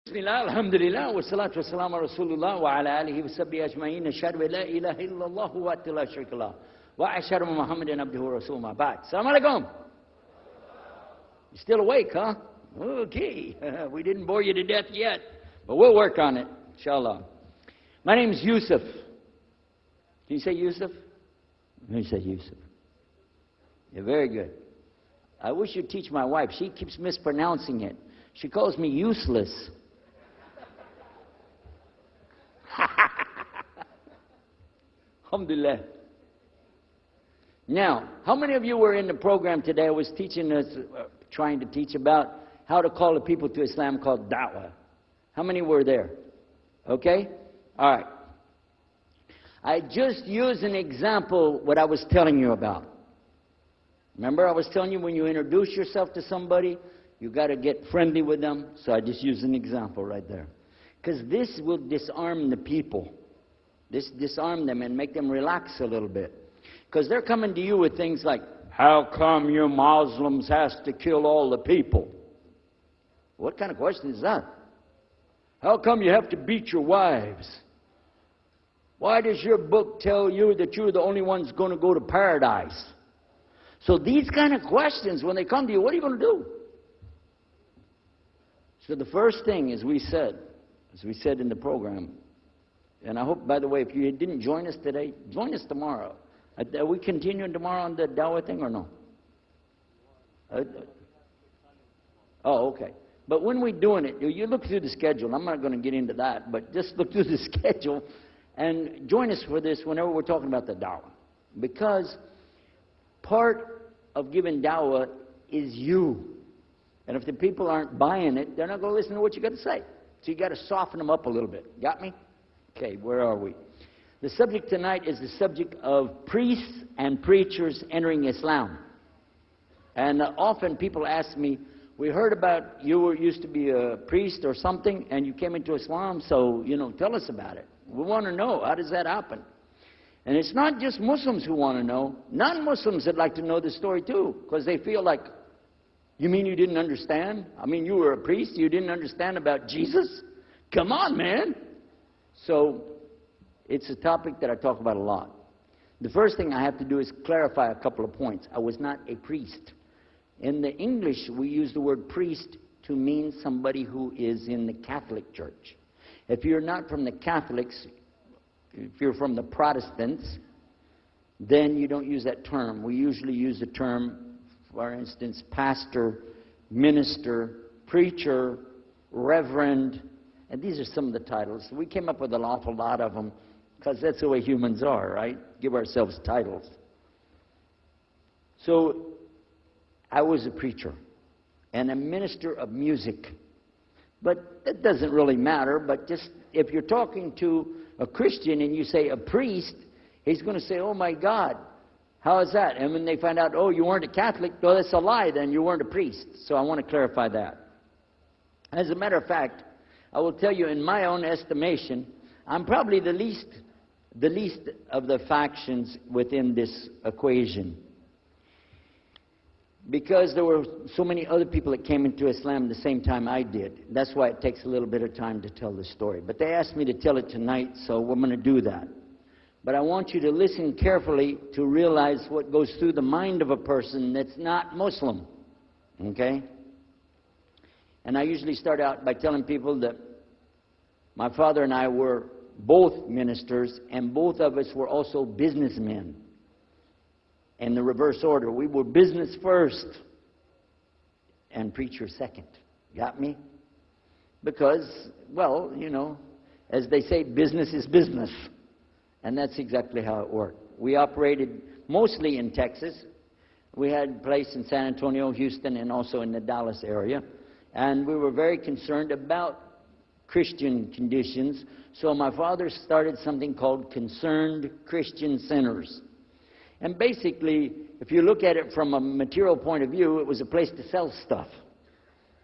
بسم الله الحمد لله والصلاة والسلام على رسول الله وعلى آله وصحبه أجمعين أشهد أن لا إله إلا الله وحده لا شريك له وأشهد أن محمدا عبده ورسوله ما بعد. Assalamu alaikum. You're still awake, huh? Okay. We didn't bore you to death yet, but we'll work on it, inshallah. My name is Yusuf. Can you say Yusuf? Let me say Yusuf. Yeah, very good. I wish you'd teach my wife. She keeps mispronouncing it. She calls me useless. Alhamdulillah. Now, how many of you were in the program today? I was teaching us, trying to teach about how to call the people to Islam called da'wah. How many were there? Okay? All right. I just used an example what I was telling you about. Remember I was telling you when you introduce yourself to somebody, you got to get friendly with them. So I just used an example right there. Because this will disarm the people. This disarm them and make them relax a little bit. Because they're coming to you with things like, how come you Muslims has to kill all the people? What kind of question is that? How come you have to beat your wives? Why does your book tell you that you're the only ones going to go to paradise? So these kind of questions, when they come to you, what are you going to do? So the first thing, as we said in the program, and I hope, by the way, if you didn't join us today, join us tomorrow. Are we continuing tomorrow on the Dawah thing or no? Oh, okay. But when we're doing it, you look through the schedule. I'm not going to get into that, but just look through the schedule and join us for this whenever we're talking about the Dawah. Because part of giving Dawah is you. And if the people aren't buying it, they're not going to listen to what you got to say. So you got to soften them up a little bit. Got me? Okay, where are we? The subject tonight is the subject of priests and preachers entering Islam. And often people ask me, we heard about you used to be a priest or something and you came into Islam, so, tell us about it. We want to know, how does that happen? And it's not just Muslims who want to know. Non-Muslims would like to know the story too, because they feel like, you mean you didn't understand? I mean, you were a priest, you didn't understand about Jesus? Come on, man. So, it's a topic that I talk about a lot. The first thing I have to do is clarify a couple of points. I was not a priest. In the English, we use the word priest to mean somebody who is in the Catholic Church. If you're not from the Catholics, if you're from the Protestants, then you don't use that term. We usually use the term, for instance, pastor, minister, preacher, reverend, and these are some of the titles. We came up with an awful lot of them because that's the way humans are, right? Give ourselves titles. So I was a preacher and a minister of music. But that doesn't really matter, but just if you're talking to a Christian and you say a priest, he's going to say, oh my God, how is that? And when they find out, oh, you weren't a Catholic, well, that's a lie, then you weren't a priest. So I want to clarify that. As a matter of fact, I will tell you, in my own estimation, I'm probably the least of the factions within this equation. Because there were so many other people that came into Islam at the same time I did. That's why it takes a little bit of time to tell the story. But they asked me to tell it tonight, so we're going to do that. But I want you to listen carefully to realize what goes through the mind of a person that's not Muslim. Okay? And I usually start out by telling people that my father and I were both ministers, and both of us were also businessmen. In the reverse order. We were business first and preacher second. Got me? Because, well, as they say, business is business. And that's exactly how it worked. We operated mostly in Texas. We had a place in San Antonio, Houston, and also in the Dallas area. And we were very concerned about Christian conditions. So my father started something called Concerned Christian Centers. And basically, if you look at it from a material point of view, it was a place to sell stuff.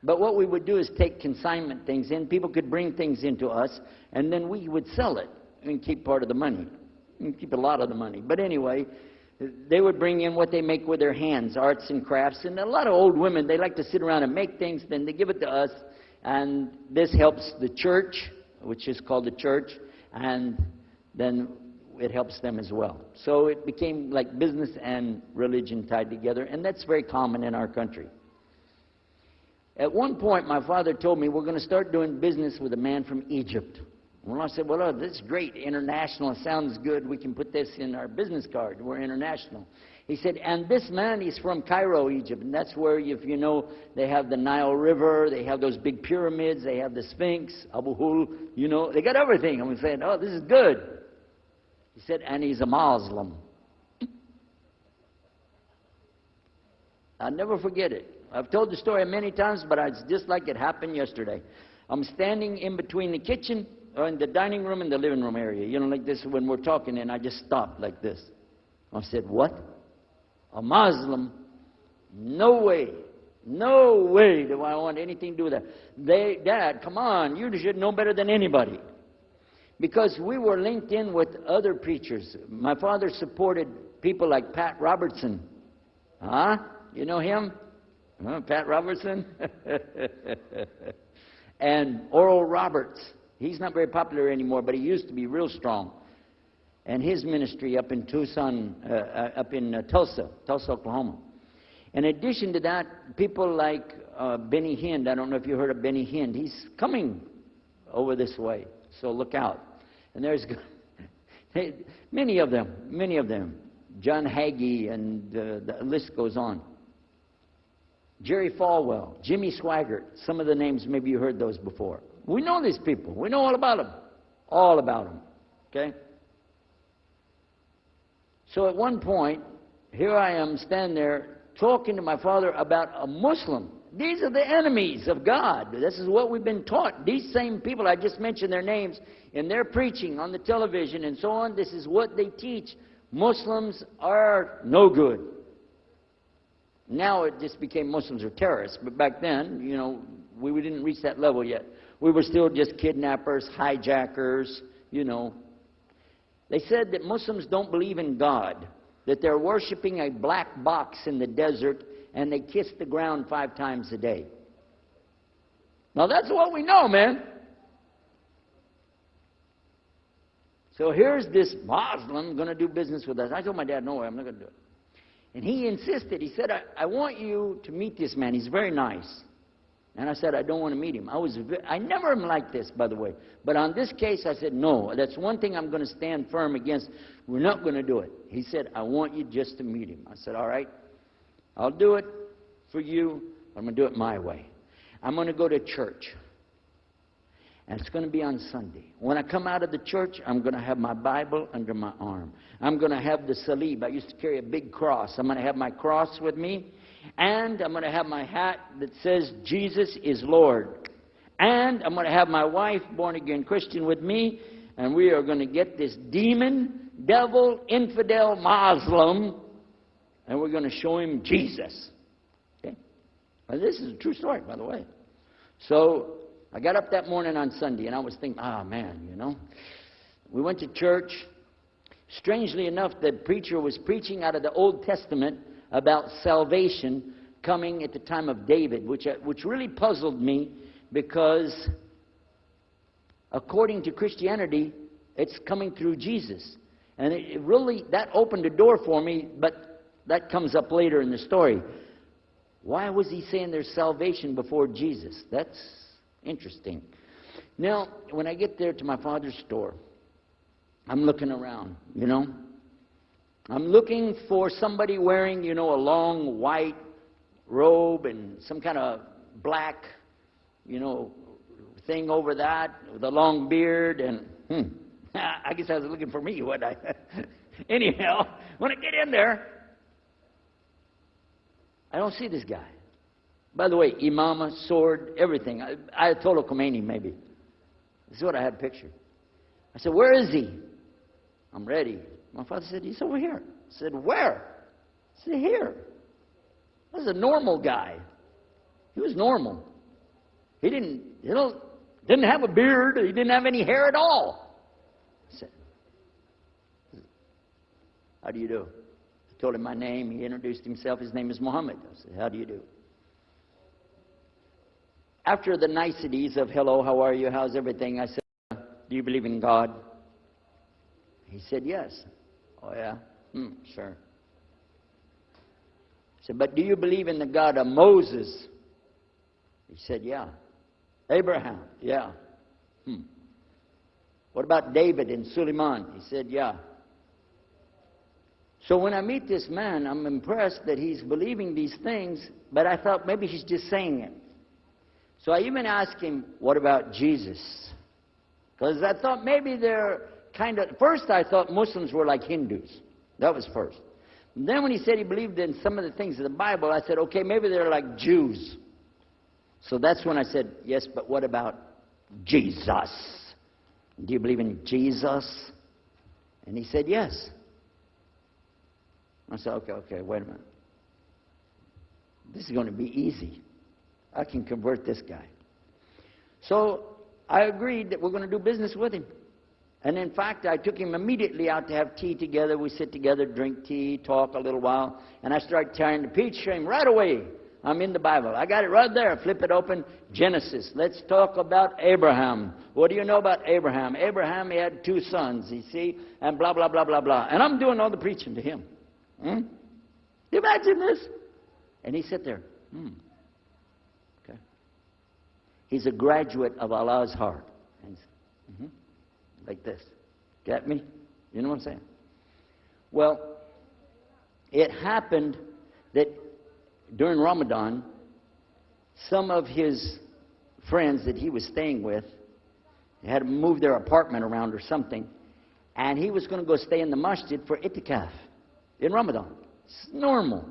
But what we would do is take consignment things in. People could bring things into us, and then we would sell it and keep part of the money. And keep a lot of the money. But anyway, they would bring in what they make with their hands, arts and crafts. And a lot of old women, they like to sit around and make things, then they give it to us, And this helps the church, which is called the church, and then it helps them as well. So it became like business and religion tied together, and that's very common in our country. At one point, my father told me, we're going to start doing business with a man from Egypt. Well, I said, well, this is great. International sounds good. We can put this in our business card. We're international. He said, and this man is from Cairo, Egypt. And that's where, if you know, they have the Nile River. They have those big pyramids. They have the Sphinx, Abu Hul. You know, they got everything. I'm saying, oh, this is good. He said, and he's a Muslim. I'll never forget it. I've told the story many times, but it's just like it happened yesterday. I'm standing in between the kitchen, or in the dining room and the living room area, you know, like this when we're talking, and I just stopped like this. I said, what? A Muslim? No way. No way do I want anything to do with that. Dad, come on, you should know better than anybody. Because we were linked in with other preachers. My father supported people like Pat Robertson. Huh? You know him? Huh, Pat Robertson? And Oral Roberts. He's not very popular anymore, but he used to be real strong. And his ministry up in Tucson, Tulsa, Oklahoma. In addition to that, people like Benny Hinn. I don't know if you heard of Benny Hinn. He's coming over this way, so look out. And there's many of them. John Hagee, and the list goes on. Jerry Falwell, Jimmy Swaggart. Some of the names, maybe you heard those before. We know these people. We know all about them. All about them. Okay? So at one point, here I am standing there talking to my father about a Muslim. These are the enemies of God. This is what we've been taught. These same people, I just mentioned their names, in their preaching on the television and so on, this is what they teach. Muslims are no good. Now it just became Muslims are terrorists. But back then, you know, we didn't reach that level yet. We were still just kidnappers, hijackers, you know. They said that Muslims don't believe in God, that they're worshiping a black box in the desert, and they kiss the ground 5 times a day. Now that's what we know, man. So here's this Muslim going to do business with us. I told my dad, no way, I'm not going to do it. And he insisted. He said, I want you to meet this man. He's very nice. And I said, I don't want to meet him. I never am like this, by the way. But on this case, I said, no, that's one thing I'm going to stand firm against. We're not going to do it. He said, I want you just to meet him. I said, all right, I'll do it for you. I'm going to do it my way. I'm going to go to church. And it's going to be on Sunday. When I come out of the church, I'm going to have my Bible under my arm. I'm going to have the salib. I used to carry a big cross. I'm going to have my cross with me. And I'm going to have my hat that says, Jesus is Lord. And I'm going to have my wife, born-again Christian, with me. And we are going to get this demon, devil, infidel, Muslim, and we're going to show him Jesus. Okay? Now, this is a true story, by the way. So I got up that morning on Sunday, and I was thinking, man, you know. We went to church. Strangely enough, the preacher was preaching out of the Old Testament about salvation coming at the time of David, which really puzzled me, because according to Christianity, it's coming through Jesus. And it really, that opened a door for me, but that comes up later in the story. Why was he saying there's salvation before Jesus? That's interesting. Now, when I get there to my father's store, I'm looking around, you know. I'm looking for somebody wearing, you know, a long white robe and some kind of black, you know, thing over that with a long beard. And I guess I was looking for me, wasn't I? Anyhow, when I get in there, I don't see this guy. By the way, imama, sword, everything. Ayatollah Khomeini, maybe. This is what I had pictured. I said, where is he? I'm ready. My father said, he's over here. I said, where? I said, here. This is a normal guy. He was normal. He didn't have a beard. He didn't have any hair at all. I said, how do you do? I told him my name. He introduced himself. His name is Muhammad. I said, how do you do? after the niceties of hello, how are you, how's everything, I said, do you believe in God? He said, yes. Oh, yeah? Sure. I said, but do you believe in the God of Moses? He said, yeah. Abraham? Yeah. What about David and Suleiman? He said, yeah. So when I meet this man, I'm impressed that he's believing these things, but I thought maybe he's just saying it. So I even asked him, what about Jesus? Because I thought maybe they're kind of, first I thought Muslims were like Hindus. That was first. And then when he said he believed in some of the things of the Bible, I said, okay, maybe they're like Jews. So that's when I said, yes, but what about Jesus? Do you believe in Jesus? And he said, yes. I said, okay, wait a minute. This is going to be easy. I can convert this guy. So I agreed that we're going to do business with him. And in fact, I took him immediately out to have tea together. We sit together, drink tea, talk a little while. And I started tearing the peach to him right away. I'm in the Bible. I got it right there. Flip it open. Genesis. Let's talk about Abraham. What do you know about Abraham? Abraham, he had 2 sons, you see, and blah, blah, blah, blah, blah. And I'm doing all the preaching to him. You imagine this? And he sat there. Okay. He's a graduate of Allah's heart. Like this. Get me? You know what I'm saying? Well, it happened that during Ramadan, some of his friends that he was staying with had moved their apartment around or something, and he was going to go stay in the masjid for itikaf in Ramadan. It's normal.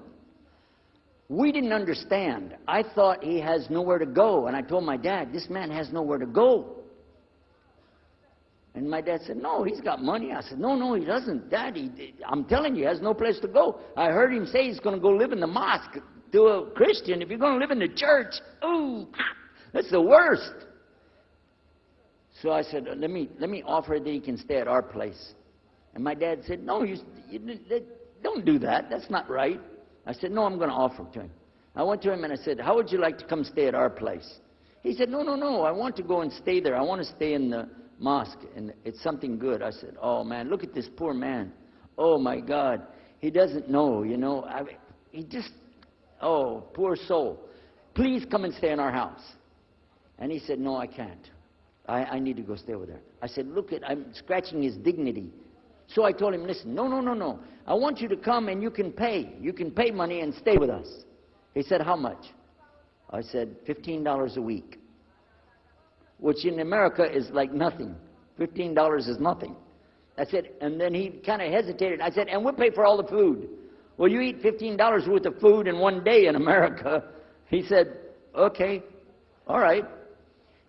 We didn't understand. I thought he has nowhere to go, and I told my dad, this man has nowhere to go. And my dad said, no, he's got money. I said, no, he doesn't. Dad, I'm telling you, he has no place to go. I heard him say he's going to go live in the mosque to a Christian. If you're going to live in the church, ooh, that's the worst. So I said, let me offer that he can stay at our place. And my dad said, no, you don't do that. That's not right. I said, no, I'm going to offer it to him. I went to him and I said, how would you like to come stay at our place? He said, no, I want to go and stay there. I want to stay in the mosque, and it's something good. I said, oh man, look at this poor man. Oh my God, he doesn't know, you know. He just, oh, poor soul. Please come and stay in our house. And he said, no, I can't. I need to go stay over there. I said, look, I'm scratching his dignity. So I told him, listen, no. I want you to come and you can pay. You can pay money and stay with us. He said, how much? I said, $15 a week. Which in America is like nothing. $15 is nothing. I said, and then he kind of hesitated. I said, and we'll pay for all the food. Well, you eat $15 worth of food in one day in America. He said, okay, all right.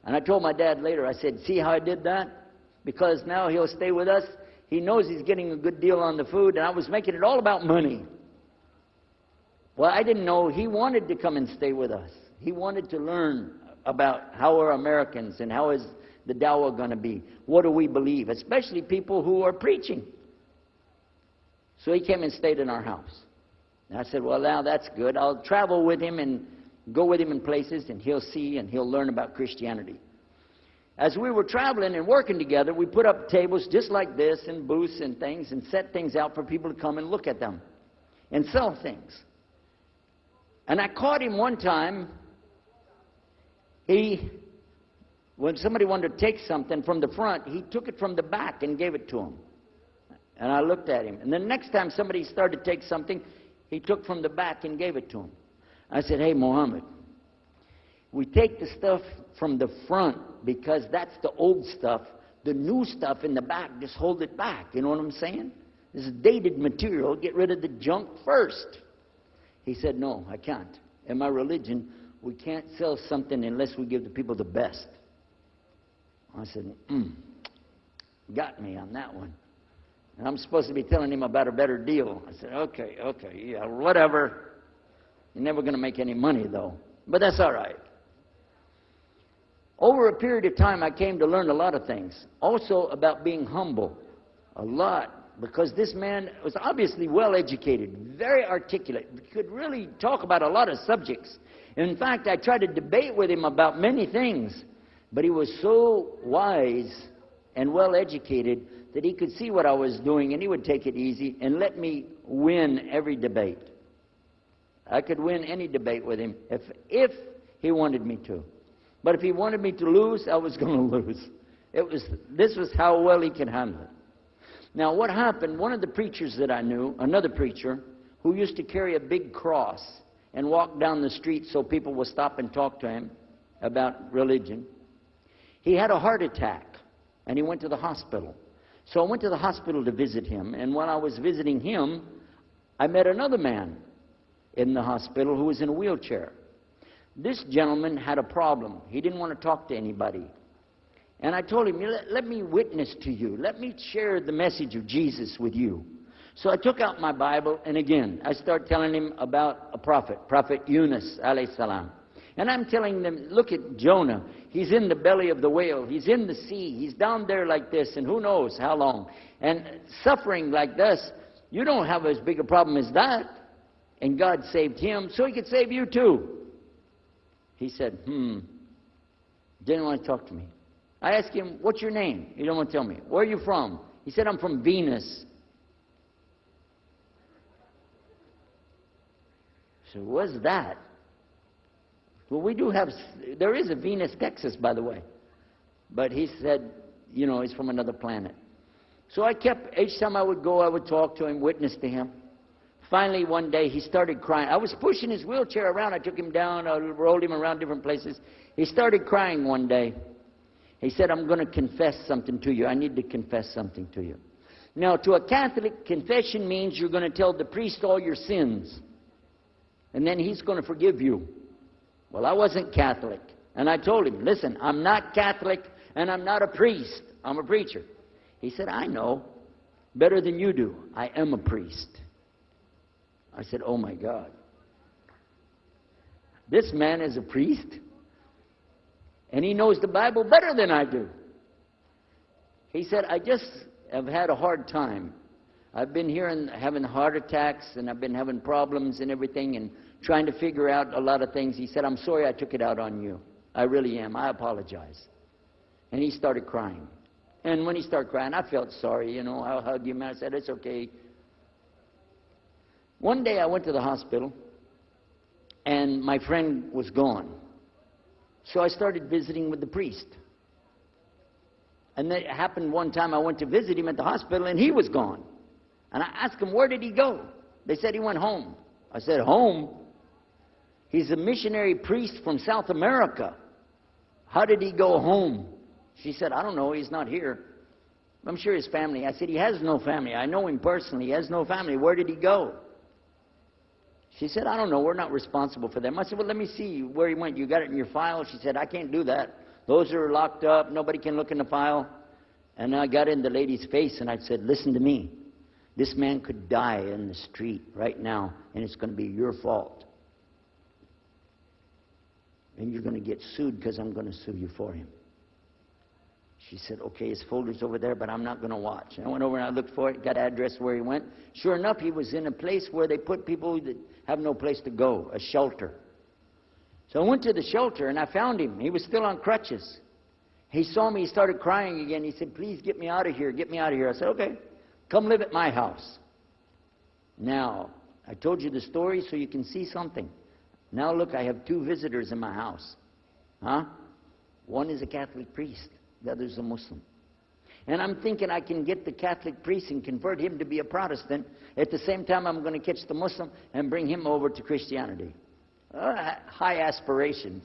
And I told my dad later, I said, see how I did that? Because now he'll stay with us. He knows he's getting a good deal on the food, and I was making it all about money. Well, I didn't know he wanted to come and stay with us. He wanted to learn about how are Americans and how is the dawah going to be. What do we believe? Especially people who are preaching. So he came and stayed in our house. And I said, well, now that's good. I'll travel with him and go with him in places, and he'll see and he'll learn about Christianity. As we were traveling and working together, we put up tables just like this and booths and things and set things out for people to come and look at them and sell things. And I caught him one time. When somebody wanted to take something from the front, he took it from the back and gave it to him. And I looked at him. And the next time somebody started to take something, he took from the back and gave it to him. I said, hey, Muhammad, we take the stuff from the front because that's the old stuff. The new stuff in the back, just hold it back. You know what I'm saying? This is dated material. Get rid of the junk first. He said, no, I can't. In my religion, we can't sell something unless we give the people the best. I said, got me on that one. And I'm supposed to be telling him about a better deal. I said, okay, yeah, whatever. You're never going to make any money, though. But that's all right. Over a period of time, I came to learn a lot of things. Also about being humble. A lot. Because this man was obviously well educated, very articulate, could really talk about a lot of subjects. In fact, I tried to debate with him about many things, but he was so wise and well-educated that he could see what I was doing, and he would take it easy and let me win every debate. I could win any debate with him if he wanted me to. But if he wanted me to lose, I was going to lose. This was how well he could handle it. Now, what happened, one of the preachers that I knew, another preacher, who used to carry a big cross and walk down the street so people would stop and talk to him about religion, he had a heart attack, and he went to the hospital. So I went to the hospital to visit him, and while I was visiting him, I met another man in the hospital who was in a wheelchair. This gentleman had a problem. He didn't want to talk to anybody. And I told him, let me witness to you. Let me share the message of Jesus with you. So I took out my Bible, and again, I started telling him about a prophet, Prophet Yunus, alayhi salam. And I'm telling them, look at Jonah. He's in the belly of the whale. He's in the sea. He's down there like this, and who knows how long. And suffering like this, you don't have as big a problem as that. And God saved him, so he could save you too. He said, didn't want to talk to me. I asked him, what's your name? He didn't want to tell me. Where are you from? He said, I'm from Venus. So what's that? Well, we do have, there is a Venus, Texas, by the way. But he said, you know, he's from another planet. So I kept, each time I would go, I would talk to him, witness to him. Finally, one day, he started crying. I was pushing his wheelchair around. I took him down. I rolled him around different places. He started crying one day. He said, I'm going to confess something to you. I need to confess something to you. Now, to a Catholic, confession means you're going to tell the priest all your sins. And then he's going to forgive you. Well, I wasn't Catholic. And I told him, listen, I'm not Catholic and I'm not a priest. I'm a preacher. He said, I know better than you do. I am a priest. I said, oh my God. This man is a priest, and he knows the Bible better than I do. He said, I just have had a hard time. I've been here and having heart attacks, and I've been having problems and everything, and trying to figure out a lot of things. He said, I'm sorry I took it out on you. I really am. I apologize. And he started crying. And when he started crying, I felt sorry, you know. I hugged him, and I said, it's okay. One day I went to the hospital, and my friend was gone. So I started visiting with the priest. And it happened one time I went to visit him at the hospital, and he was gone. And I asked him, where did he go? They said he went home. I said, home? He's a missionary priest from South America. How did he go home? She said, I don't know, he's not here. I'm sure his family. I said, he has no family. I know him personally. He has no family. Where did he go? She said, I don't know. We're not responsible for them. I said, well, let me see where he went. You got it in your file? She said, I can't do that. Those are locked up. Nobody can look in the file. And I got in the lady's face, and I said, listen to me. This man could die in the street right now, and it's going to be your fault. And you're going to get sued because I'm going to sue you for him. She said, okay, his folder's over there, but I'm not going to watch. And I went over and I looked for it, got an address where he went. Sure enough, he was in a place where they put people that have no place to go, a shelter. So I went to the shelter, and I found him. He was still on crutches. He saw me. He started crying again. He said, please get me out of here. Get me out of here. I said, okay, come live at my house. Now, I told you the story so you can see something. Now, look, I have 2 visitors in my house. Huh? One is a Catholic priest. The other is a Muslim. And I'm thinking I can get the Catholic priest and convert him to be a Protestant. At the same time, I'm going to catch the Muslim and bring him over to Christianity. High aspirations.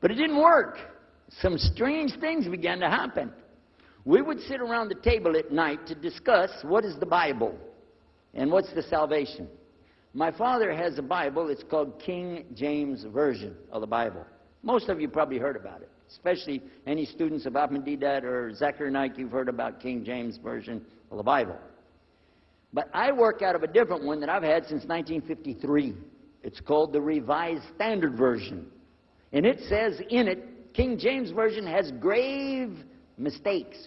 But it didn't work. Some strange things began to happen. We would sit around the table at night to discuss what is the Bible and what's the salvation. My father has a Bible. It's called King James Version of the Bible. Most of you probably heard about it. Especially any students of Ahmadiyya or Zakir Naik, you've heard about King James Version of the Bible. But I work out of a different one that I've had since 1953. It's called the Revised Standard Version. And it says in it, King James Version has grave mistakes.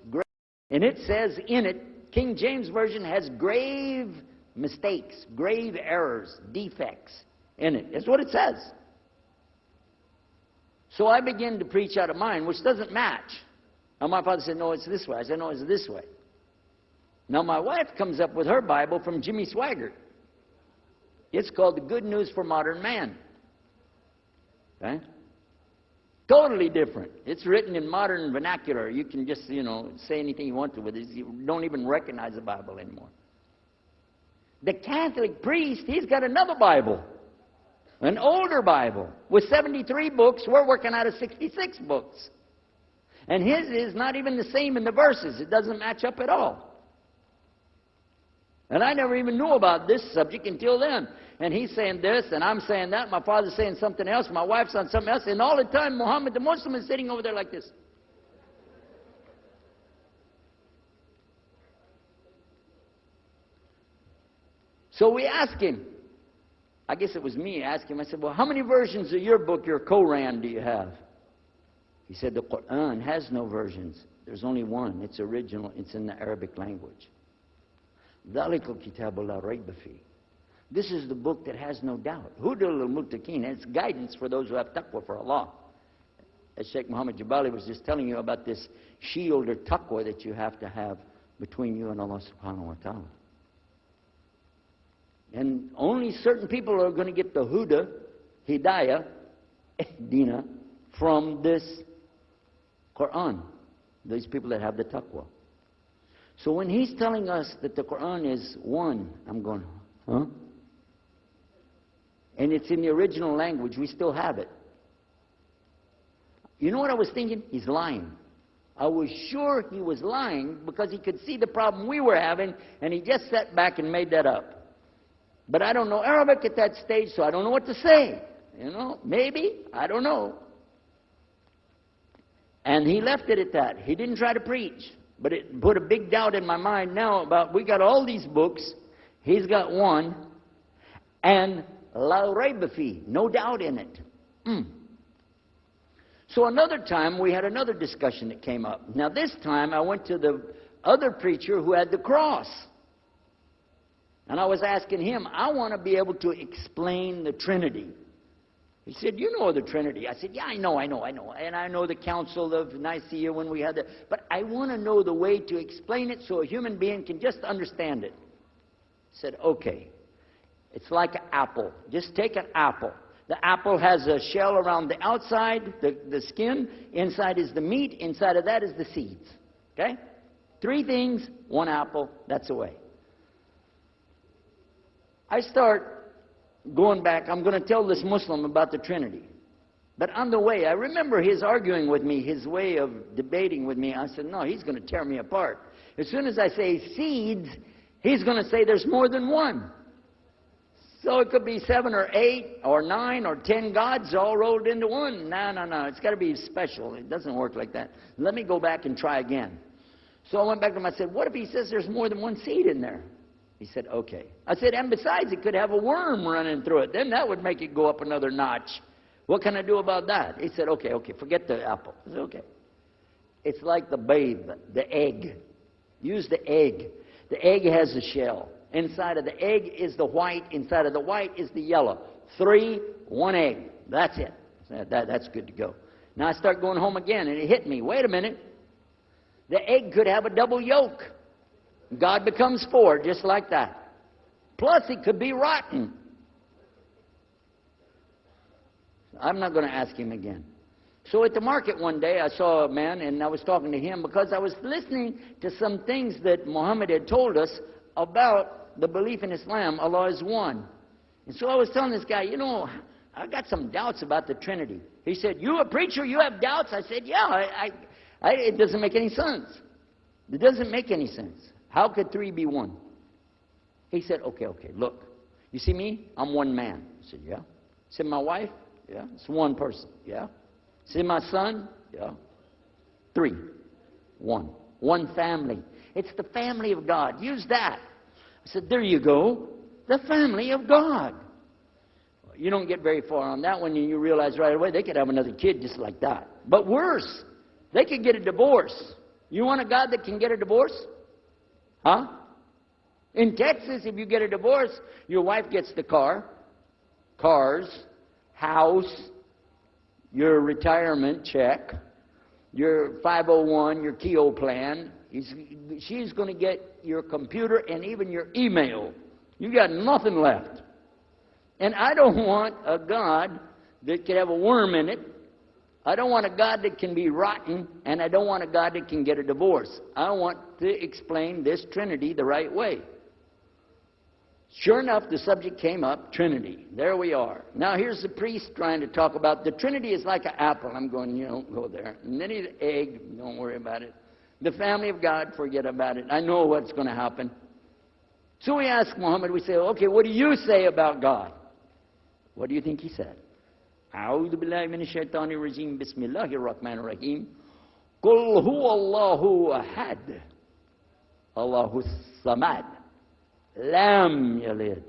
And it says in it, King James Version has grave mistakes, grave errors, defects. in it. That's what it says. So I began to preach out of mine, which doesn't match. And my father said, no, it's this way. I said, no, it's this way. Now my wife comes up with her Bible from Jimmy Swaggart. It's called The Good News for Modern Man. Okay? Totally different. It's written in modern vernacular. You can just, say anything you want to with it. You don't even recognize the Bible anymore. The Catholic priest, he's got another Bible. An older Bible with 73 books. We're working out of 66 books. And his is not even the same in the verses. It doesn't match up at all. And I never even knew about this subject until then. And he's saying this, and I'm saying that. My father's saying something else. My wife's saying something else. And all the time, Muhammad the Muslim is sitting over there like this. So we asked him. I guess it was me asking him. I said, well, how many versions of your book, your Quran, do you have? He said, the Quran has no versions. There's only one. It's original. It's in the Arabic language. ذَلِكَ الْكِتَابُ لَا رَيْبَ فِيهِ. This is the book that has no doubt. هُدًى لِلْمُتَّقِينَ. It's guidance for those who have taqwa for Allah. As Sheikh Muhammad Jabali was just telling you about this shield or taqwa that you have to have between you and Allah subhanahu wa ta'ala. And only certain people are going to get the huda, hidayah, dina, from this Quran. These people that have the taqwa. So when he's telling us that the Quran is one, I'm going, huh? And it's in the original language, we still have it. You know what I was thinking? He's lying. I was sure he was lying because he could see the problem we were having, and he just sat back and made that up. But I don't know Arabic at that stage, so I don't know what to say. Maybe, I don't know. And he left it at that. He didn't try to preach. But it put a big doubt in my mind now about, we got all these books, he's got one, and la rayba fi, no doubt in it. So another time, we had another discussion that came up. Now this time, I went to the other preacher who had the cross. And I was asking him, I want to be able to explain the Trinity. He said, you know the Trinity. I said, yeah, I know. And I know the Council of Nicaea when we had that. But I want to know the way to explain it so a human being can just understand it. He said, okay. It's like an apple. Just take an apple. The apple has a shell around the outside, the skin. Inside is the meat. Inside of that is the seeds. Okay? 3 things, 1 apple. That's the way. I start going back. I'm going to tell this Muslim about the Trinity. But on the way, I remember his arguing with me, his way of debating with me. I said, no, he's going to tear me apart. As soon as I say seeds, he's going to say there's more than one. So it could be 7 or 8 or 9 or 10 gods all rolled into one. No. It's got to be special. It doesn't work like that. Let me go back and try again. So I went back to him. I said, what if he says there's more than one seed in there? He said, okay. I said, and besides, it could have a worm running through it. Then that would make it go up another notch. What can I do about that? He said, okay, forget the apple. I said, okay. It's like the babe, the egg. Use the egg. The egg has a shell. Inside of the egg is the white. Inside of the white is the yellow. 3, 1 egg. That's it. That's good to go. Now I start going home again, and it hit me. Wait a minute. The egg could have a double yolk. God becomes 4, just like that. Plus, it could be rotten. I'm not going to ask him again. So at the market one day, I saw a man, and I was talking to him because I was listening to some things that Muhammad had told us about the belief in Islam. Allah is one. And so I was telling this guy, I got some doubts about the Trinity. He said, you a preacher, you have doubts? I said, yeah, it doesn't make any sense. It doesn't make any sense. How could 3 be 1? He said, okay, look. You see me? I'm one man. I said, yeah. He said, my wife? Yeah. It's one person. Yeah. He said, my son? Yeah. 3. 1. One family. It's the family of God. Use that. I said, there you go. The family of God. You don't get very far on that one, and you realize right away they could have another kid just like that. But worse, they could get a divorce. You want a God that can get a divorce? Huh? In Texas, if you get a divorce, your wife gets the car, cars, house, your retirement check, your 501, your Keogh plan. She's going to get your computer and even your email. You got nothing left. And I don't want a God that could have a worm in it. I don't want a God that can be rotten, and I don't want a God that can get a divorce. I want to explain this Trinity the right way. Sure enough, the subject came up, Trinity. There we are. Now here's the priest trying to talk about the Trinity is like an apple. I'm going, you don't go there. And then the egg, don't worry about it. The family of God, forget about it. I know what's going to happen. So we ask Muhammad, we say, okay, what do you say about God? What do you think he said? أعوذ بالله من الشيطان الرجيم بسم الله الرحمن الرحيم قل هو الله أحد الله الصمد لم يلد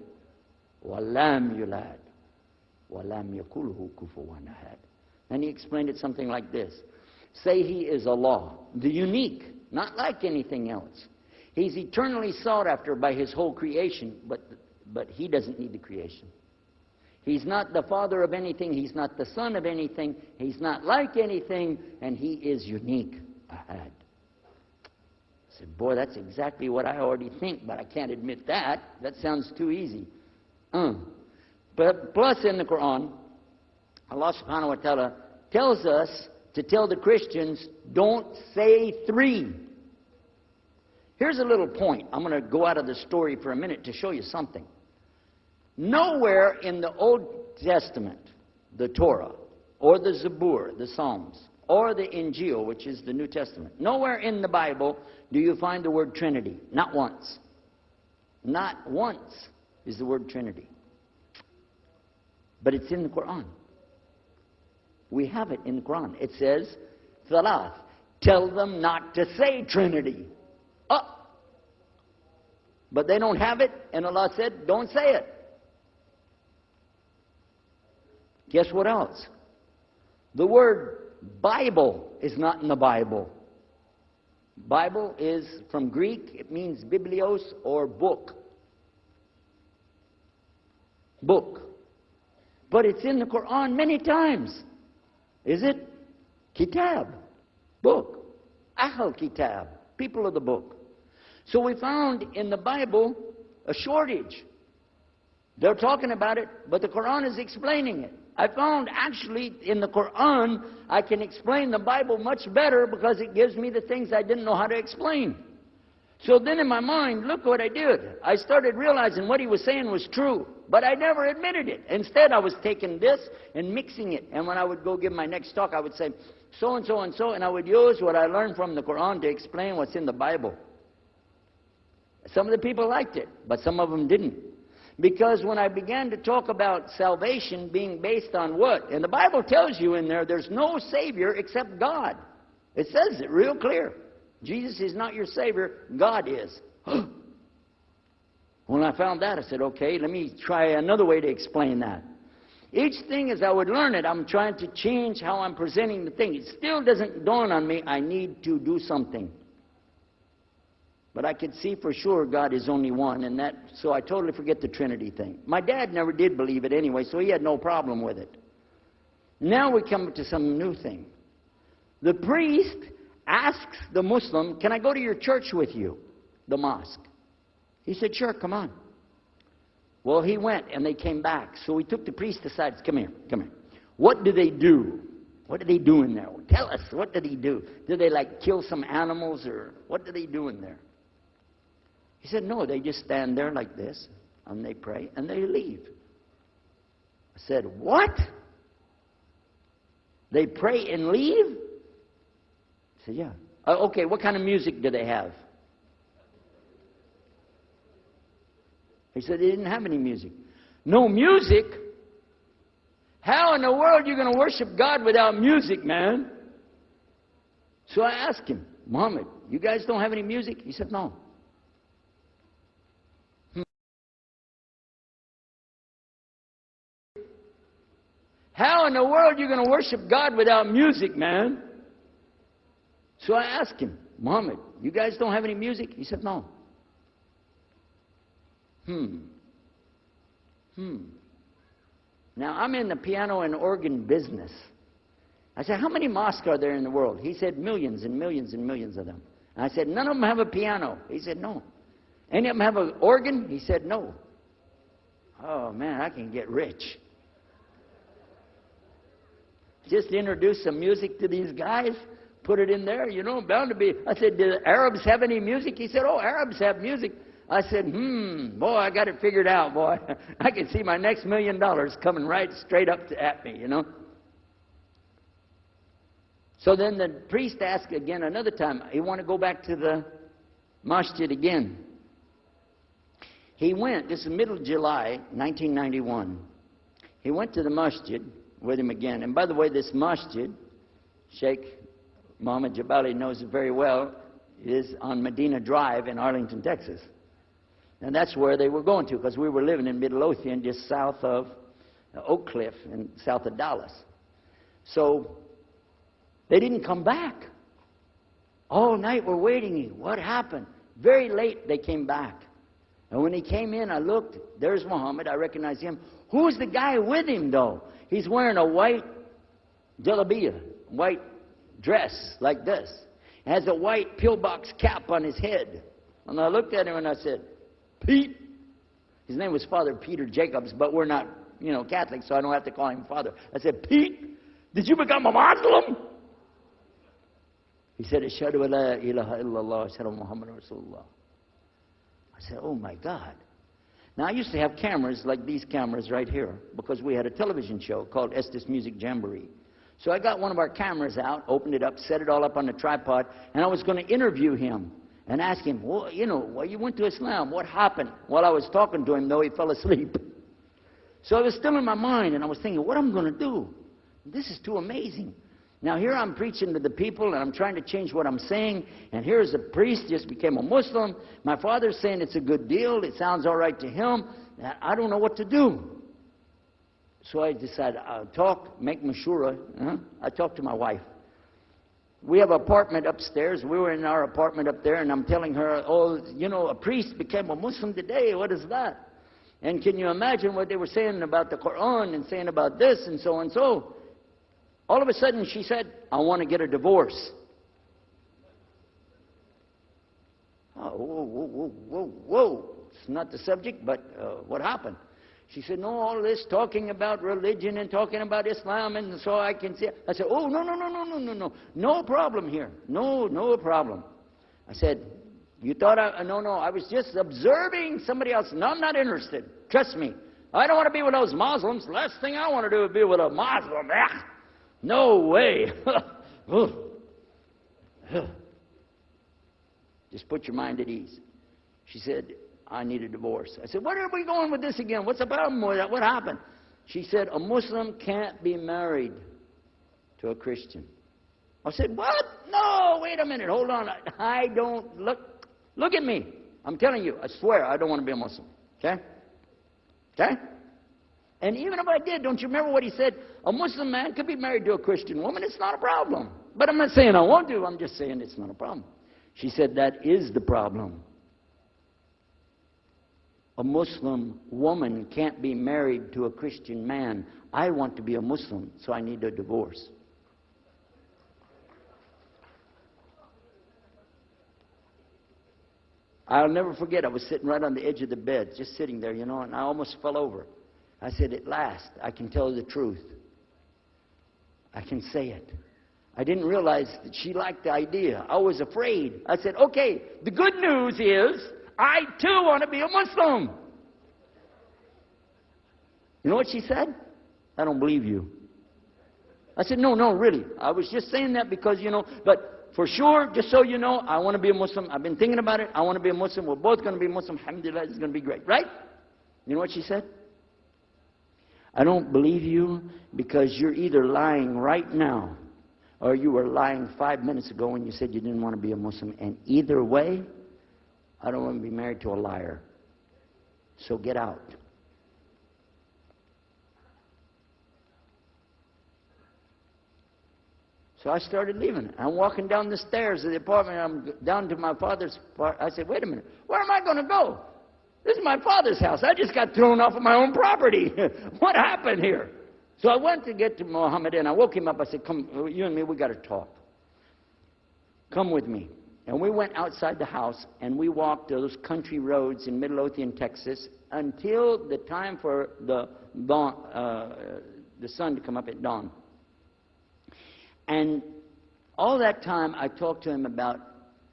ولم يولد ولم يكن له كفوا أحد. And he explained it something like this. Say he is Allah, the unique, not like anything else. He's eternally sought after by his whole creation, but he doesn't need the creation. He's not the father of anything. He's not the son of anything. He's not like anything. And he is unique. Ahad. I said, boy, that's exactly what I already think, but I can't admit that. That sounds too easy. But plus in the Quran, Allah subhanahu wa ta'ala tells us to tell the Christians, don't say three. Here's a little point. I'm going to go out of the story for a minute to show you something. Nowhere in the Old Testament, the Torah, or the Zabur, the Psalms, or the Injil, which is the New Testament, nowhere in the Bible do you find the word Trinity. Not once. Not once is the word Trinity. But it's in the Quran. We have it in the Quran. It says, Thalath, tell them not to say Trinity. But they don't have it, and Allah said, don't say it. Guess what else? The word Bible is not in the Bible. Bible is from Greek. It means biblios or book. Book. But it's in the Quran many times. Is it? Kitab. Book. Ahl Kitab. People of the book. So we found in the Bible a shortage. They're talking about it, but the Quran is explaining it. I found actually in the Quran, I can explain the Bible much better because it gives me the things I didn't know how to explain. So then in my mind, look what I did. I started realizing what he was saying was true, but I never admitted it. Instead, I was taking this and mixing it. And when I would go give my next talk, I would say, so and so and so, and I would use what I learned from the Quran to explain what's in the Bible. Some of the people liked it, but some of them didn't. Because when I began to talk about salvation being based on what? And the Bible tells you in there's no Savior except God. It says it real clear. Jesus is not your Savior, God is. When I found that, I said, okay, let me try another way to explain that. Each thing as I would learn it, I'm trying to change how I'm presenting the thing. It still doesn't dawn on me, I need to do something. But I could see for sure God is only one, and so I totally forget the Trinity thing. My dad never did believe it anyway, so he had no problem with it. Now we come to some new thing. The priest asks the Muslim, can I go to your church with you? The mosque. He said, sure, come on. Well, he went, and they came back. So we took the priest aside. Come here, come here. What do they do? What do they do in there? Tell us, what do they do? Do they like kill some animals, or what do they do in there? He said, no, they just stand there like this, and they pray, and they leave. I said, what? They pray and leave? He said, yeah. Okay, what kind of music do they have? He said, they didn't have any music. No music? How in the world are you going to worship God without music, man? So I asked him, Muhammad, you guys don't have any music? He said, no. How in the world are you going to worship God without music, man? So I asked him, Muhammad, you guys don't have any music? He said, no. Now, I'm in the piano and organ business. I said, how many mosques are there in the world? He said, millions and millions and millions of them. And I said, none of them have a piano. He said, no. Any of them have an organ? He said, no. Oh, man, I can get rich. Just introduce some music to these guys, put it in there, bound to be. I said, do the Arabs have any music? He said, oh, Arabs have music. I said, boy, I got it figured out, boy. I can see my next $1 million coming right straight up at me, So then the priest asked again another time. He wanted to go back to the masjid again. He went, this is middle of July, 1991. He went to the masjid with him again. And by the way, this masjid, Sheikh Mohammed Jabali knows it very well, is on Medina Drive in Arlington, Texas. And that's where they were going to, because we were living in Midlothian, just south of Oak Cliff and south of Dallas. So they didn't come back. All night we're waiting. What happened? Very late they came back. And when he came in, I looked. There's Muhammad. I recognized him. Who's the guy with him, though? He's wearing a white jalabiyah, white dress like this. Has a white pillbox cap on his head. And I looked at him and I said, Pete. His name was Father Peter Jacobs, but we're not, Catholics, so I don't have to call him Father. I said, Pete, did you become a Muslim? He said, Ashhadu an la ilaha illallah, Ashhadu Muhammad Rasulullah. I said, oh my God. Now I used to have cameras like these cameras right here, because we had a television show called Estes Music Jamboree. So I got one of our cameras out, opened it up, set it all up on the tripod, and I was going to interview him and ask him, well, why you went to Islam? What happened? While I was talking to him, though, he fell asleep. So it was still in my mind, and I was thinking, what am I going to do? This is too amazing. Now here I'm preaching to the people, and I'm trying to change what I'm saying, and here's a priest just became a Muslim. My father's saying it's a good deal. It sounds all right to him. I don't know what to do. So I decided I'll talk, make mashura. I talked to my wife. We have an apartment upstairs. We were in our apartment up there, and I'm telling her, oh, a priest became a Muslim today. What is that? And can you imagine what they were saying about the Quran and saying about this and so and so? All of a sudden, she said, I want to get a divorce. Oh, whoa. It's not the subject, but what happened? She said, no, all this talking about religion and talking about Islam, and so I can see. I said, oh, no. No problem here. No problem. I said, you thought no, I was just observing somebody else. No, I'm not interested. Trust me. I don't want to be with those Muslims. The last thing I want to do is be with a Muslim. No way. Just put your mind at ease. She said, I need a divorce. I said, where are we going with this again? What's the problem with that? What happened? She said, a Muslim can't be married to a Christian. I said, what? No, wait a minute. Hold on. I don't look at me. I'm telling you, I swear I don't want to be a Muslim. Okay? Okay? And even if I did, don't you remember what he said? A Muslim man could be married to a Christian woman. It's not a problem. But I'm not saying I won't do. I'm just saying it's not a problem. She said, that is the problem. A Muslim woman can't be married to a Christian man. I want to be a Muslim, so I need a divorce. I'll never forget, I was sitting right on the edge of the bed, just sitting there, and I almost fell over. I said, at last, I can tell the truth. I can say it. I didn't realize that she liked the idea. I was afraid. I said, okay, the good news is, I too want to be a Muslim. You know what she said? I don't believe you. I said, no, really. I was just saying that because, but for sure, just so you know, I want to be a Muslim. I've been thinking about it. I want to be a Muslim. We're both going to be Muslim. Alhamdulillah, it's going to be great. Right? You know what she said? I don't believe you because you're either lying right now or you were lying 5 minutes ago when you said you didn't want to be a Muslim. And either way, I don't want to be married to a liar. So get out. So I started leaving. I'm walking down the stairs of the apartment. I'm down to my father's part. I said, wait a minute. Where am I going to go? This is my father's house. I just got thrown off of my own property. What happened here? So I went to get to Muhammad, and I woke him up. I said, come, you and me, we got to talk. Come with me. And we went outside the house, and we walked those country roads in Midlothian, Texas, until the time for the sun to come up at dawn. And all that time, I talked to him about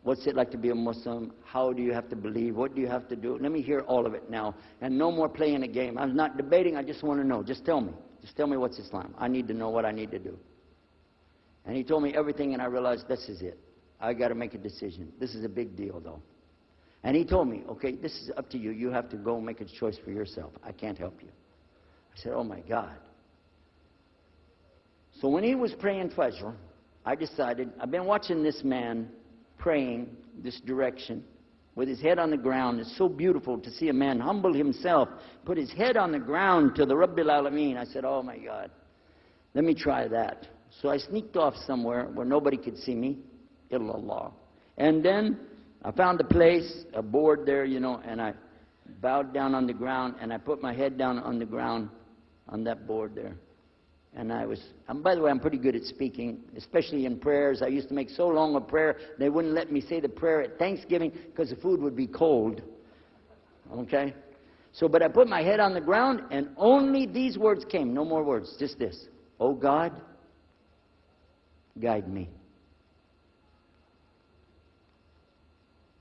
what's it like to be a Muslim, how do you have to believe, what do you have to do. Let me hear all of it now, and no more playing a game. I'm not debating, I just want to know. Just tell me. Just tell me what's Islam. I need to know what I need to do. And he told me everything, and I realized this is it. I got to make a decision. This is a big deal, though. And he told me, okay, this is up to you. You have to go make a choice for yourself. I can't help you. I said, oh, my God. So when he was praying Fajr, I decided, I've been watching this man praying this direction with his head on the ground. It's so beautiful to see a man humble himself, put his head on the ground to the Rabbil Alameen. I said, oh, my God, let me try that. So I sneaked off somewhere where nobody could see me. Illallah. And then I found a place, a board there, you know, and I bowed down on the ground, and I put my head down on the ground on that board there. And by the way, I'm pretty good at speaking, especially in prayers. I used to make so long a prayer, they wouldn't let me say the prayer at Thanksgiving because the food would be cold. Okay? So, but I put my head on the ground, and only these words came, no more words, just this. Oh God, guide me.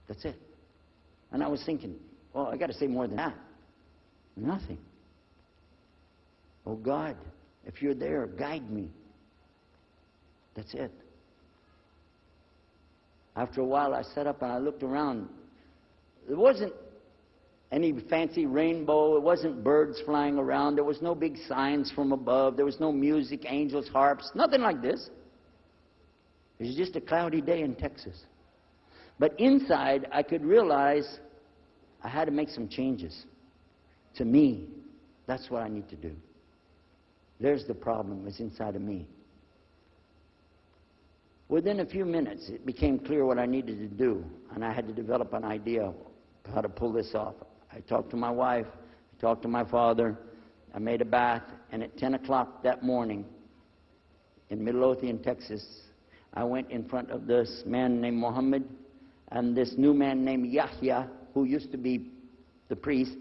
That's it. And I was thinking, well, I got to say more than that. Nothing. Oh God, if you're there, guide me. That's it. After a while, I sat up and I looked around. There wasn't any fancy rainbow. It wasn't birds flying around. There was no big signs from above. There was no music, angels, harps, nothing like this. It was just a cloudy day in Texas. But inside, I could realize I had to make some changes. To me, that's what I need to do. There's the problem, it's inside of me. Within a few minutes, it became clear what I needed to do, and I had to develop an idea of how to pull this off. I talked to my wife, I talked to my father, I made a bath, and at 10 o'clock that morning in Midlothian, Texas, I went in front of this man named Muhammad and this new man named Yahya, who used to be the priest,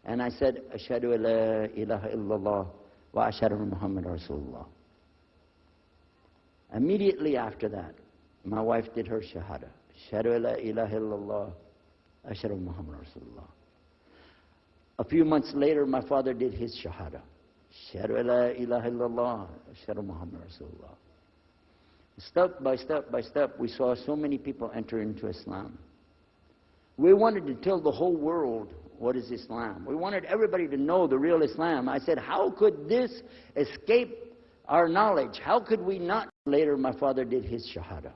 and I said, Ashhadu an la ilaha illallah wa ashhadu anna Muhammad Rasulullah. Immediately after that, my wife did her shahada. Ashhadu an la ilaha illallah, ashhadu anna Muhammad Rasulullah. A few months later, my father did his shahada. Ashhadu an la ilaha illallah, ashhadu anna Muhammad Rasulullah. Step by step by step, we saw so many people enter into Islam. We wanted to tell the whole world what is Islam. We wanted everybody to know the real Islam. I said, how could this escape our knowledge? How could we not? Later, my father did his shahada.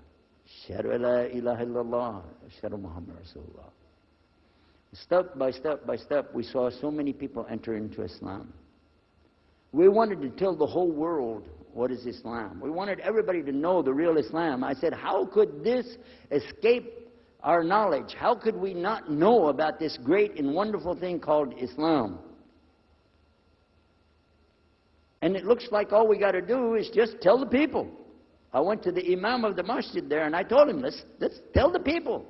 Ashhadu an la ilaha illallah, ashhadu Muhammad Rasulullah. Step by step by step, we saw so many people enter into Islam. We wanted to tell the whole world what is Islam. We wanted everybody to know the real Islam. I said, how could this escape our knowledge? How could we not know about this great and wonderful thing called Islam? And it looks like all we got to do is just tell the people. I went to the imam of the masjid there and I told him, let's tell the people.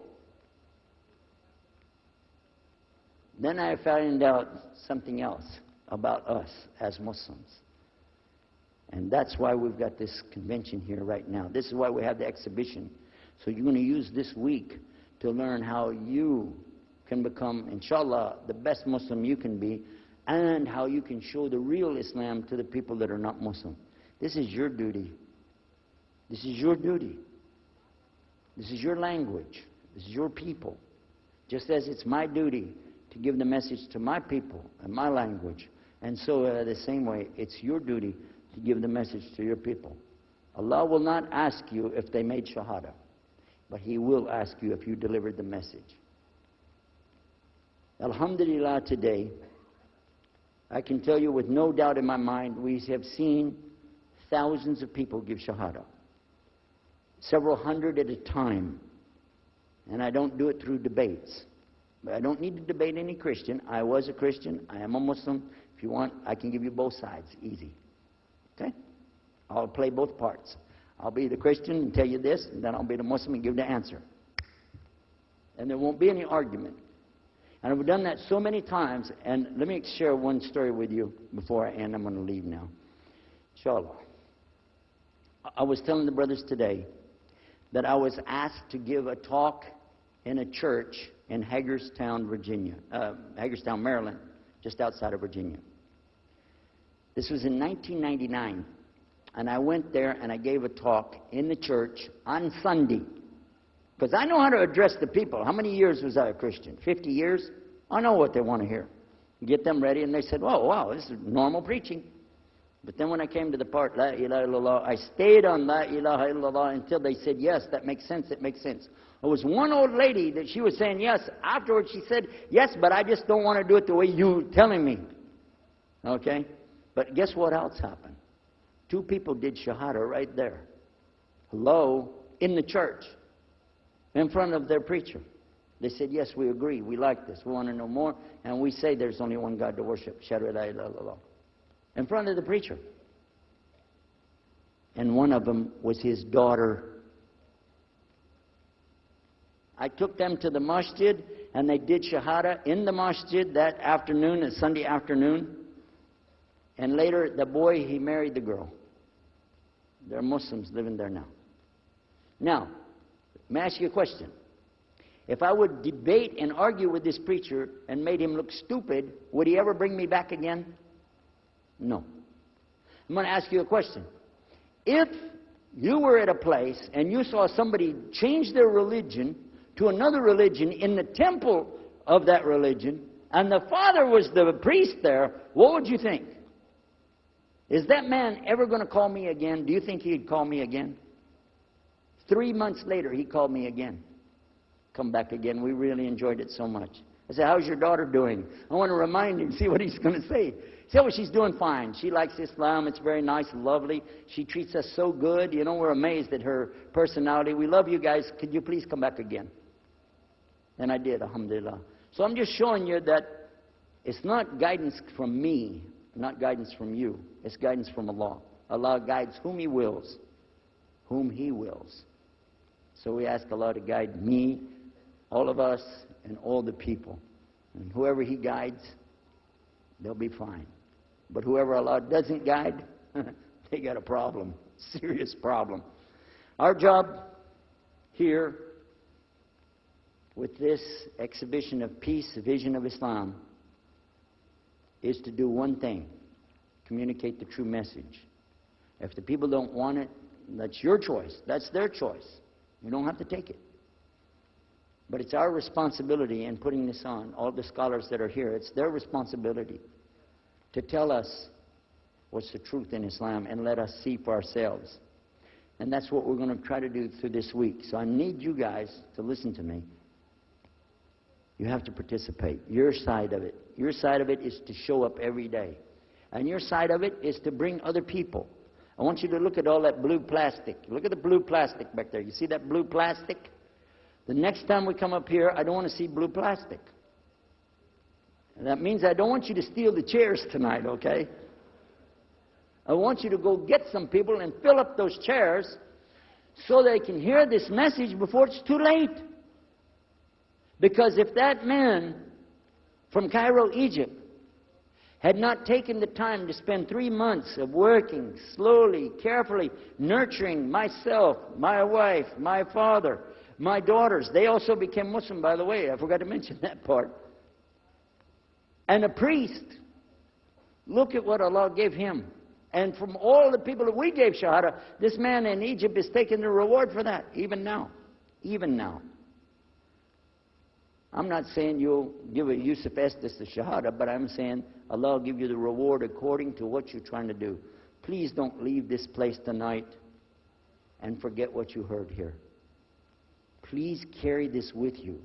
Then I found out something else about us as Muslims. And that's why we've got this convention here right now. This is why we have the exhibition. So you're going to use this week to learn how you can become, inshallah, the best Muslim you can be, and how you can show the real Islam to the people that are not Muslim. This is your duty. This is your duty. This is your language. This is your people. Just as it's my duty to give the message to my people and my language. And so the same way, it's your duty to give the message to your people. Allah will not ask you if they made shahada, but He will ask you if you delivered the message. Alhamdulillah, today, I can tell you with no doubt in my mind, we have seen thousands of people give shahada. Several hundred at a time. And I don't do it through debates. But I don't need to debate any Christian. I was a Christian. I am a Muslim. If you want, I can give you both sides. Easy. Okay? I'll play both parts. I'll be the Christian and tell you this, and then I'll be the Muslim and give the answer. And there won't be any argument. And I've done that so many times. And let me share one story with you before I end. I'm going to leave now. Inshallah. I was telling the brothers today that I was asked to give a talk in a church in Hagerstown, Maryland, just outside of Virginia. This was in 1999. And I went there and I gave a talk in the church on Sunday. Because I know how to address the people. How many years was I a Christian? 50 years? I know what they want to hear. Get them ready, and they said, oh, wow, this is normal preaching. But then when I came to the part, La ilaha illallah, I stayed on La ilaha illallah until they said, yes, that makes sense, it makes sense. There was one old lady that she was saying yes. Afterwards she said, yes, but I just don't want to do it the way you're telling me. Okay? But guess what else happened? 2 people did shahada right there. Hello? In the church. In front of their preacher. They said, yes, we agree. We like this. We want to know more. And we say there's only one God to worship. Shahadu la ilaha illallah. In front of the preacher. And one of them was his daughter. I took them to the masjid, and they did shahada in the masjid that afternoon, a Sunday afternoon. And later, the boy, he married the girl. They're Muslims living there now. Now, let me ask you a question. If I would debate and argue with this preacher and made him look stupid, would he ever bring me back again? No. I'm going to ask you a question. If you were at a place and you saw somebody change their religion to another religion in the temple of that religion, and the father was the priest there, what would you think? Is that man ever going to call me again? Do you think he'd call me again? 3 months later, he called me again. Come back again. We really enjoyed it so much. I said, how's your daughter doing? I want to remind him, see what he's going to say. He said, well, she's doing fine. She likes Islam. It's very nice and lovely. She treats us so good. You know, we're amazed at her personality. We love you guys. Could you please come back again? And I did, alhamdulillah. So I'm just showing you that it's not guidance from me, not guidance from you. It's guidance from Allah. Allah guides whom He wills. Whom He wills. So we ask Allah to guide me, all of us, and all the people. And whoever He guides, they'll be fine. But whoever Allah doesn't guide, they got a problem. Serious problem. Our job here with this exhibition of peace, the vision of Islam, is to do one thing. Communicate the true message. If the people don't want it, that's your choice. That's their choice. You don't have to take it. But it's our responsibility in putting this on, all the scholars that are here, it's their responsibility to tell us what's the truth in Islam and let us see for ourselves. And that's what we're going to try to do through this week. So I need you guys to listen to me. You have to participate. Your side of it. Your side of it is to show up every day. And your side of it is to bring other people. I want you to look at all that blue plastic. Look at the blue plastic back there. You see that blue plastic? The next time we come up here, I don't want to see blue plastic. And that means I don't want you to steal the chairs tonight, okay? I want you to go get some people and fill up those chairs so they can hear this message before it's too late. Because if that man from Cairo, Egypt, had not taken the time to spend 3 months of working slowly, carefully, nurturing myself, my wife, my father, my daughters. They also became Muslim, by the way. I forgot to mention that part. And a priest. Look at what Allah gave him. And from all the people that we gave Shahada, this man in Egypt is taking the reward for that, even now. Even now. I'm not saying you'll give a Yusuf Estes the Shahada, but I'm saying Allah will give you the reward according to what you're trying to do. Please don't leave this place tonight and forget what you heard here. Please carry this with you.